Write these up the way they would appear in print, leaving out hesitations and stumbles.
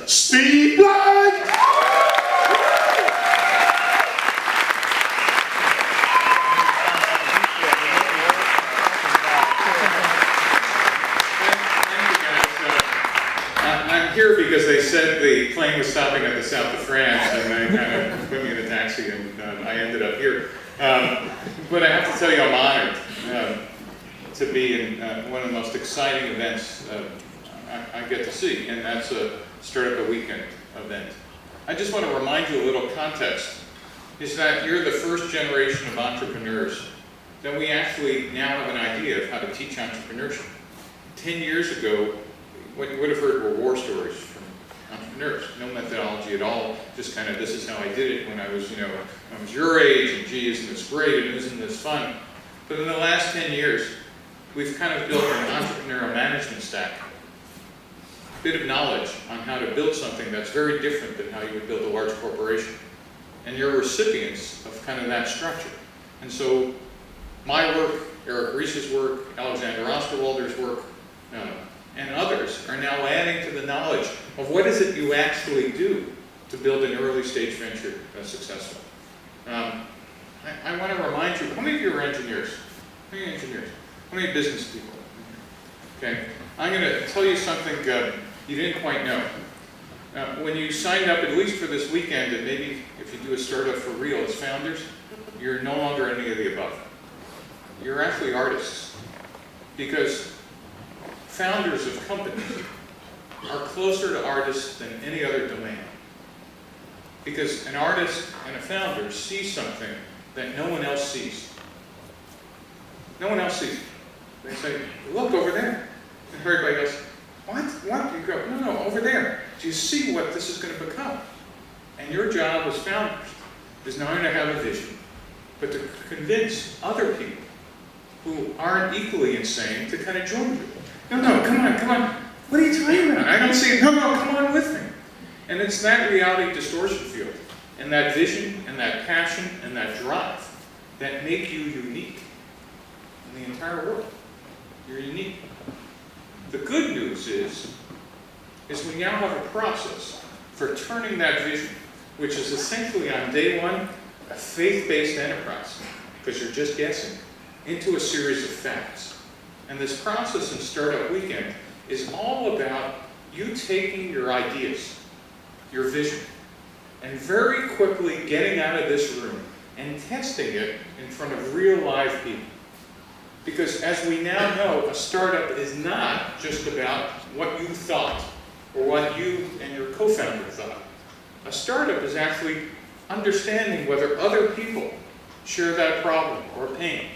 Steve Black! I'm here because they said the plane was stopping at the south of France, and they kind of put me in a taxi, and I ended up here. But I have to tell you, I'm honored to be in one of the most exciting events I get to see, and that's a Startup Weekend event. I just want to remind you a little context, is that you're the first generation of entrepreneurs that we actually now have an idea of how to teach entrepreneurship. 10 years ago, what you would have heard were war stories from entrepreneurs. No methodology at all, just kind of, this is how I did it when I was, I was your age, and gee, isn't this great, and isn't this fun? But in the last 10 years, we've kind of built an entrepreneurial management stack. A bit of knowledge on how to build something that's very different than how you would build a large corporation. And you're recipients of kind of that structure. And so my work, Eric Ries's work, Alexander Osterwalder's work, and others are now adding to the knowledge of what is it you actually do to build an early stage venture that's successful. I want to remind you, how many of you are engineers? How many engineers? How many business people? Okay, I'm going to tell you something you didn't quite know. When you signed up, at least for this weekend, and maybe if you do a startup for real as founders, you're no longer any of the above. You're actually artists. Because founders of companies are closer to artists than any other domain. Because an artist and a founder see something that no one else sees. No one else sees it. They say, look over there. And everybody goes, what? What? You go, no, over there. Do you see what this is going to become? And your job as founders is not only to have a vision, but to convince other people who aren't equally insane to kind of join you. No, come on. What are you talking about? I don't see it. No, come on with me. And it's that reality distortion field, and that vision, and that passion, and that drive that make you unique in the entire world. You're unique. The good news is we now have a process for turning that vision, which is essentially on day one, a faith-based enterprise, because you're just guessing, into a series of facts. And this process in Startup Weekend is all about you taking your ideas, your vision, and very quickly getting out of this room and testing it in front of real live people. Because as we now know, a startup is not just about what you thought or what you and your co-founder thought. A startup is actually understanding whether other people share that problem or pain,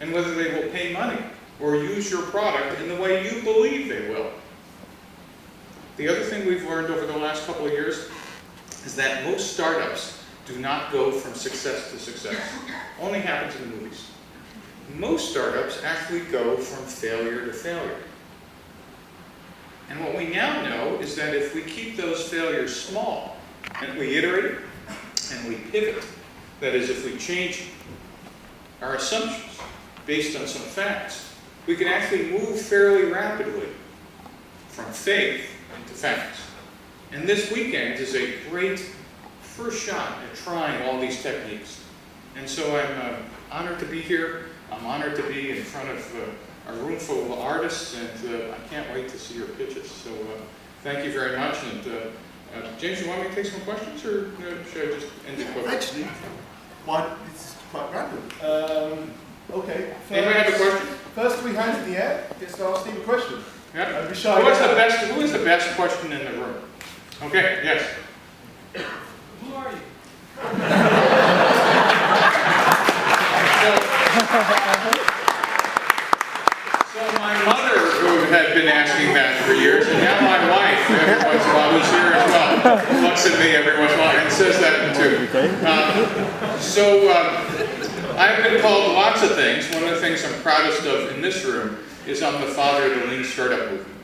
and whether they will pay money or use your product in the way you believe they will. The other thing we've learned over the last couple of years is that most startups do not go from success to success. Only happens in the movies. Most startups actually go from failure to failure. And what we now know is that if we keep those failures small, and we iterate, and we pivot, that is, if we change our assumptions based on some facts, we can actually move fairly rapidly from faith into facts. And this weekend is a great first shot at trying all these techniques. And so I'm honored to be here. I'm honored to be in front of a room full of artists, and I can't wait to see your pitches. So thank you very much. And James, you want me to take some questions, or should I just end it quickly? Actually, it's quite random. Okay. Anybody have a question? First three hands in the air gets to ask Steve a question. Yeah. Don't be shy. Who is the best question in the room? Okay, yes. Who are you? So my mother, who had been asking that for years, and now my wife, every once in a while, who's here as well, looks at me every once in a while and says that too. I've been called lots of things. One of the things I'm proudest of in this room is I'm the father of the Lean Startup movement.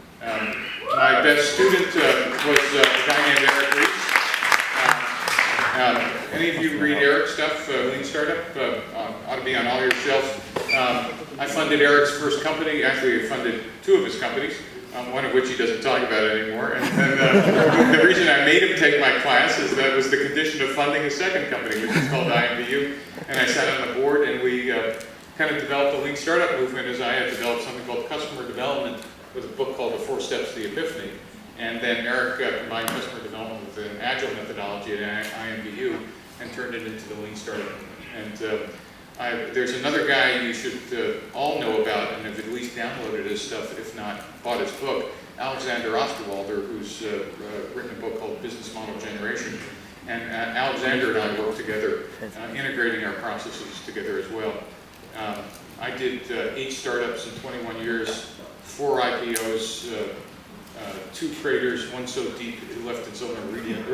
My best student was a guy named Eric Ries. Any of you read Eric's stuff, Lean Startup? Ought to be on all your shelves. I funded Eric's first company. Actually, I funded two of his companies, one of which he doesn't talk about anymore. And the reason made him take my classes. That was the condition of funding a second company, which is called IMVU. And I sat on the board, and we kind of developed the lean startup movement as I had developed something called customer development with a book called The 4 Steps to the Epiphany. And then Eric combined customer development with an agile methodology at IMVU and turned it into the lean startup movement. And there's another guy you should all know about and have at least downloaded his stuff, if not bought his book, Alexander Osterwalder, who's written a book called Business Model Generation. And Alexander and I work together, integrating our processes together as well. I did 8 startups in 21 years, 4 IPOs, 2 traders, one so deep it left its own iridium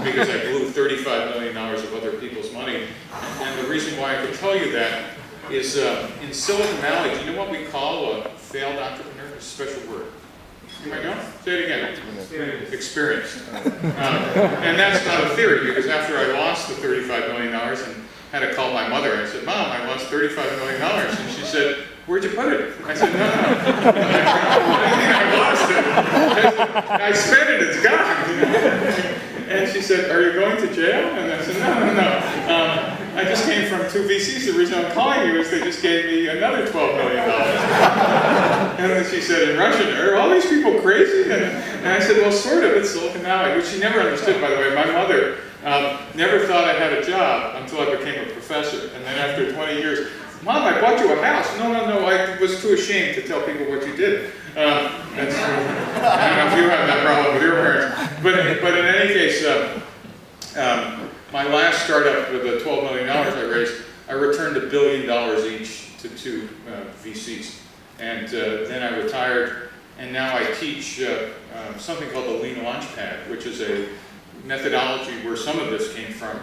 because I blew $35 million of other people's money. And the reason why I can tell you that is in Silicon Valley, do you know what we call a failed entrepreneur? It's a special word. You might know? Say it again. Experienced. And that's not a theory, because after I lost the $35 million and had to call my mother, I said, Mom, I lost $35 million. And she said, where'd you put it? I said, no. I lost it. I spent it, it's gone. And she said, are you going to jail? And I said, no. I just came from 2 VCs. The reason I'm calling you is they just gave me another $12 million. And then she said in Russian, are all these people crazy? And I said, well, sort of, it's Silicon Valley, which she never understood, by the way. My mother never thought I had a job until I became a professor. And then after 20 years, Mom, I bought you a house. No, I was too ashamed to tell people what you did. I don't know if you have that problem with your parents. But in any case, my last startup with the $12 million I raised, I returned $1 billion each to 2 VCs. And then I retired, and now I teach something called the Lean Launchpad, which is a methodology where some of this came from.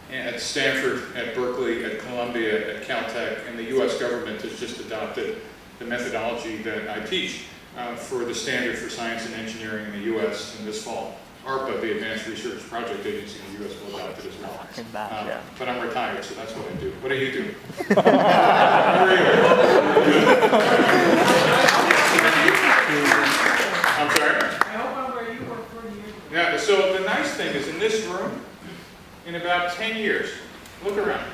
At Stanford, at Berkeley, at Columbia, at Caltech, and the US government has just adopted the methodology that I teach for the standard for science and engineering in the US. And this fall, ARPA, the Advanced Research Project Agency in the US, will adopt it as well. But I'm retired, so that's what I do. What do you do? How are you? I'm sorry? I hope I'm where you were 40 years ago. Yeah, so the nice thing is in this room, in about 10 years, look around.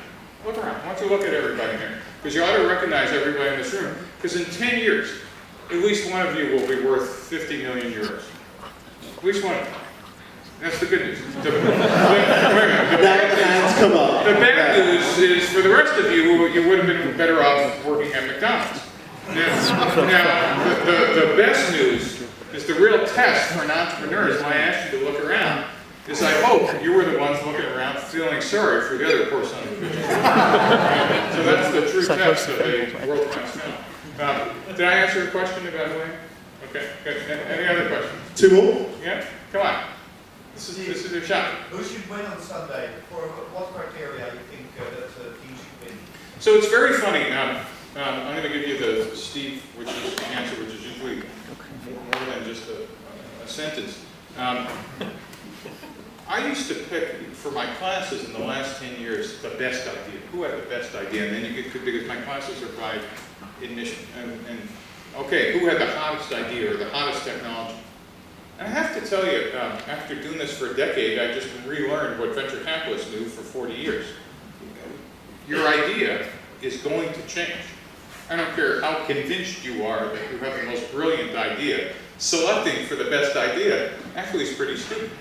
Look around. I want you to look at everybody here. Because you ought to recognize everybody in this room. Because in 10 years, at least one of you will be worth 50 million euros. At least one of you. That's the good news. The bad news is for the rest of you, you would have been better off working at McDonald's. Now the best news is the real test for an entrepreneur is when I asked you to look around. Is I hope you were the ones looking around feeling sorry for the other person on the picture. So that's the true test of a world-class film. Did I answer your question about Elaine? Okay, good. Any other questions? 2 more? Yeah? Come on. This is your shot. Who should win on Sunday? For what criteria you think that a team should win? So it's very funny. I'm going to give you the Steve, which is the answer, which is usually more than just a sentence. I used to pick, for my classes in the last 10 years, the best idea. Who had the best idea? And then you get, because my classes are by admission. And okay, who had the hottest idea or the hottest technology? And I have to tell you, after doing this for a decade, I just relearned what venture capitalists knew for 40 years. Your idea is going to change. I don't care how convinced you are that you have the most brilliant idea. Selecting for the best idea actually is pretty stupid.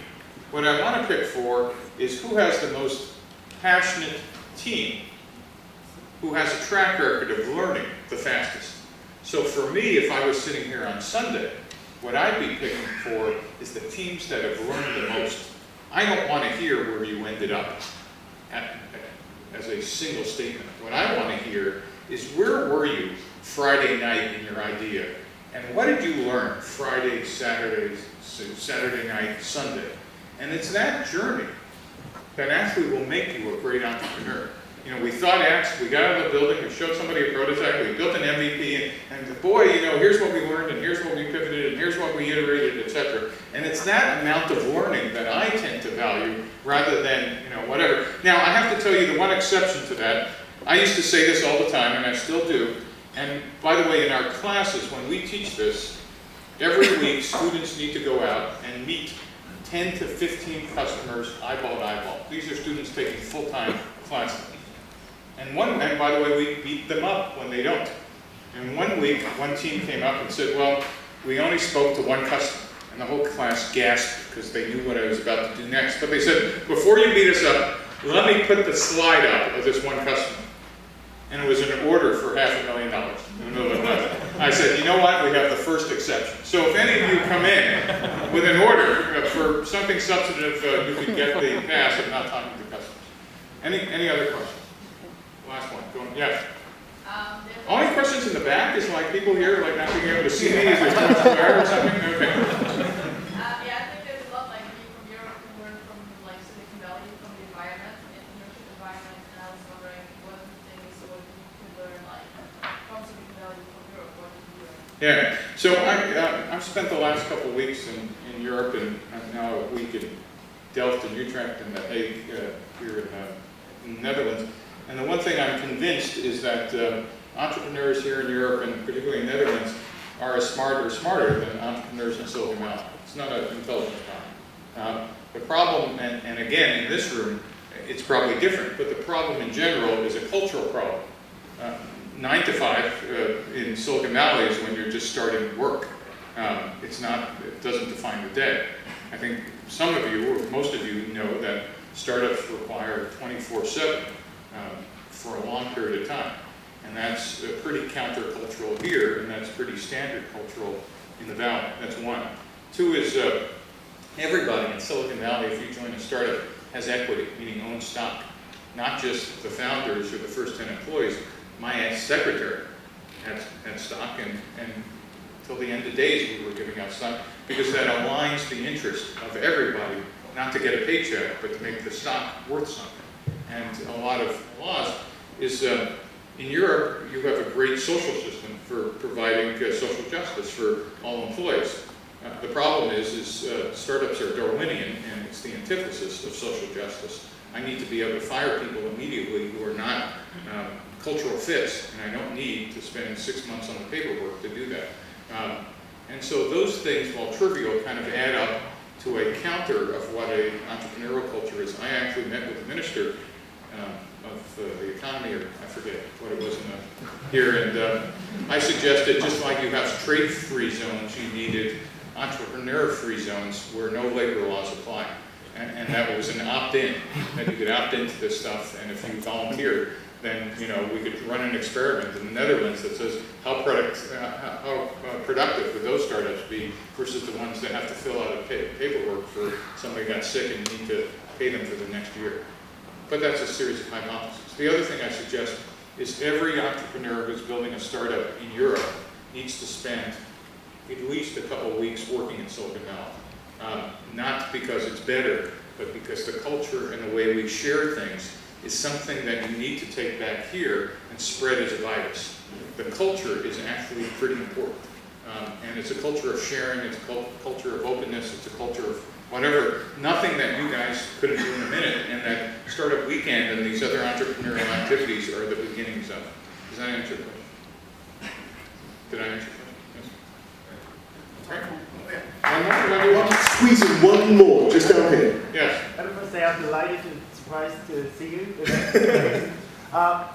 What I want to pick for is who has the most passionate team, who has a track record of learning the fastest. So for me, if I was sitting here on Sunday, what I'd be picking for is the teams that have learned the most. I don't want to hear where you ended up as a single statement. What I want to hear is where were you Friday night in your idea? And what did you learn Friday, Saturday night, Sunday? And it's that journey that actually will make you a great entrepreneur. You know, we thought X, we got out of the building, we showed somebody a prototype, we built an MVP, and boy, you know, here's what we learned, and here's what we pivoted, and here's what we iterated, etc. And it's that amount of learning that I tend to value rather than, you know, whatever. Now, I have to tell you the one exception to that. I used to say this all the time, and I still do. And by the way, in our classes, when we teach this, Every week, students need to go out and meet 10 to 15 customers eyeball to eyeball. These are students taking full-time classes. And by the way, we beat them up when they don't. And one week, one team came up and said, well, we only spoke to one customer. And the whole class gasped because they knew what I was about to do next. But they said, before you beat us up, let me put the slide up of this one customer. And it was an order for $500,000 in the middle of the night. I said, you know what, we have the first exception. So if any of you come in with an order for something substantive, you can get the pass of not talking to customers. Any other questions? Last one, go on. Yes. Only questions in the back is like people here like not being able to see me. Is there too much glare or something? Okay. Yeah, I think there's a lot like me from Europe who learn from like Silicon Valley, from the environment, the entrepreneurship environment, and I was wondering what are the things what you can learn like from Silicon Valley, from Europe, what did you learn? Yeah, so I've spent the last couple of weeks in Europe and now a week in Delft and Utrecht and The Hague here in the Netherlands. And the one thing I'm convinced is that entrepreneurs here in Europe and particularly in the Netherlands are smarter than entrepreneurs in Silicon Valley. It's not an intelligence problem. The problem, and again in this room, it's probably different, but the problem in general is a cultural problem. 9 to 5 in Silicon Valley is when you're just starting work. It doesn't define the day. I think some of you, or most of you, know that startups require 24/7 for a long period of time. And that's pretty countercultural here, and that's pretty standard cultural in the Valley. That's one. Two is everybody in Silicon Valley, if you join a startup, has equity, meaning owns stock. Not just the founders or the first 10 employees. My ex-secretary had stock, and till the end of days we were giving out stock, because that aligns the interest of everybody, not to get a paycheck, but to make the stock worth something. And a lot of laws is, in Europe, you have a great social system for providing social justice for all employees. The problem is startups are Darwinian, and it's the antithesis of social justice. I need to be able to fire people immediately who are not cultural fits, and I don't need to spend 6 months on the paperwork to do that. And so those things, while trivial, kind of add up to a counter of what an entrepreneurial culture is. I actually met with the minister of the economy, or I forget what it was here, and I suggested just like you have trade-free zones, you needed entrepreneur-free zones where no labor laws apply. And that was an opt-in, that you could opt into this stuff, and if you volunteered, then we could run an experiment in the Netherlands that says how productive would those startups be versus the ones that have to fill out a paperwork for somebody got sick and need to pay them for the next year. But that's a series of hypotheses. The other thing I suggest is every entrepreneur who's building a startup in Europe needs to spend at least a couple of weeks working in Silicon Valley. Not because it's better, but because the culture and the way we share things is something that you need to take back here and spread as a virus. The culture is actually pretty important. And it's a culture of sharing, it's a culture of openness, it's a culture of whatever, nothing that you guys couldn't do in a minute, and that Startup Weekend and these other entrepreneurial activities are the beginnings of. Does that answer your question? Did I answer your question? Yes. One more? Squeeze in one more, just down here. Yes. I would say I'm delighted and surprised to see you.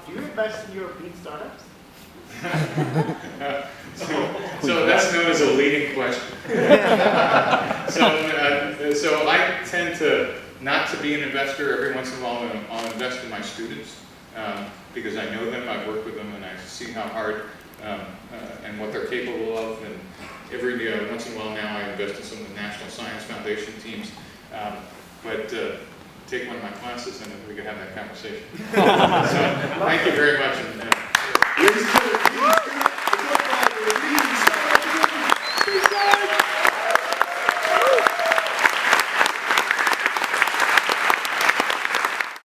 Do you invest in European startups? So that's known as a leading question. So I tend to not to be an investor. Every once in a while I'll invest in my students because I know them, I've worked with them, and I see how hard and what they're capable of. And every once in a while now I invest in some of the National Science Foundation teams. But take one of my classes and then we can have that conversation. So thank you very much. And,